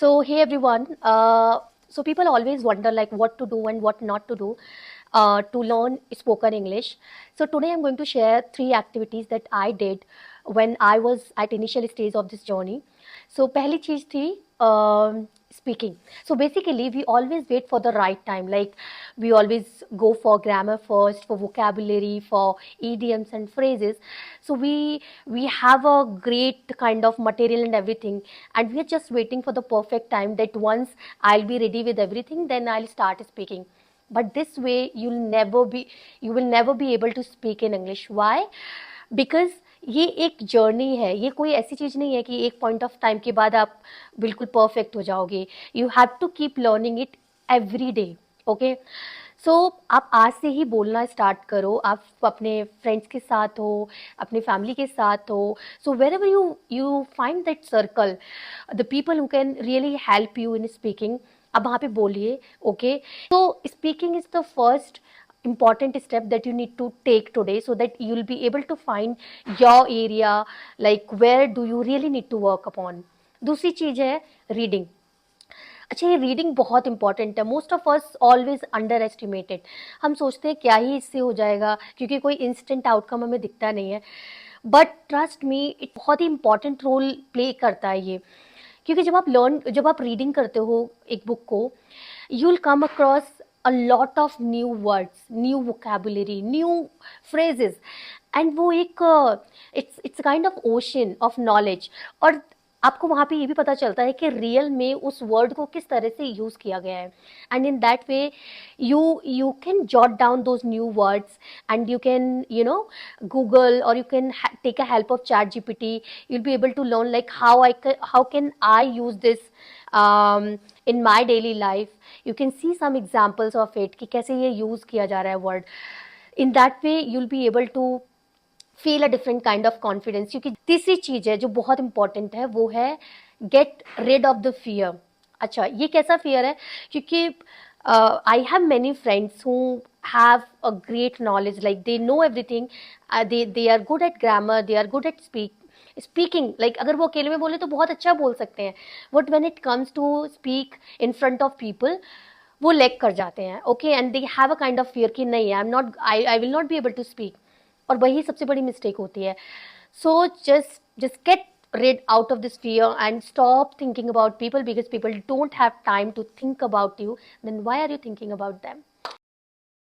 So, hey everyone. So people always wonder like what to do and what not to do to learn spoken English. So today I'm going to share three activities that I did when I was at initial stage of this journey. So पहली चीज थी speaking. So basically we always wait for the right time. Like we always go for grammar first, for vocabulary, for idioms and phrases. So we have a great kind of material and everything, and we are just waiting for the perfect time that once I'll be ready with everything, then I'll start speaking. But this way you will never be able to speak in English. Why? Because ये एक journey है, ये कोई ऐसी चीज नहीं है कि एक पॉइंट ऑफ टाइम के बाद आप बिल्कुल परफेक्ट हो जाओगे. You have to keep learning it every day. Okay. So आप आज से ही बोलना स्टार्ट करो. आप अपने फ्रेंड्स के साथ हो, अपने फैमिली के साथ हो. So wherever you find that circle, the people who can really help you in speaking, आप वहाँ पे बोलिए. ओके. तो speaking is the first important step that you need to take today, so that you will be able to find your area, like where do you really need to work upon. दूसरी चीज है reading. अच्छा, ये reading बहुत important है. Most of us always under estimated. हम सोचते हैं क्या ही इससे हो जाएगा, क्योंकि कोई इंस्टेंट आउटकम हमें दिखता नहीं है. बट ट्रस्ट मी, इट बहुत ही इंपॉर्टेंट रोल प्ले करता है ये. क्योंकि जब आप रीडिंग करते हो एक बुक को, you will come across a lot of new words, new vocabulary, new phrases. And वो एक it's kind of ocean of knowledge. और आपको वहाँ पे ये भी पता चलता है कि रियल में उस वर्ड को किस तरह से यूज़ किया गया है. And in that way you can jot down those new words, and you can Google, or you can take a help of chat gpt. You'll be able to learn like how can I use this in my daily life. You can see some examples of it कि कैसे ये use किया जा रहा है word. In that way you'll be able to feel a different kind of confidence. क्योंकि तीसरी चीज है जो बहुत इंपॉर्टेंट है, वो है get rid of the fear. अच्छा, ये कैसा फियर है? क्योंकि I have many friends who have a great knowledge, like they know everything. They are good at grammar, they are good at speaking. Like अगर वो अकेले में बोले तो बहुत अच्छा बोल सकते हैं, but when it comes to speak in front of people, वो लैग कर जाते हैं. Okay. And they have a kind of fear कि नहीं, I will not be able to speak. और वही सबसे बड़ी मिस्टेक होती है. So just get rid out of this fear and stop thinking about people, because people don't have time to think about you. Then why are you thinking about them?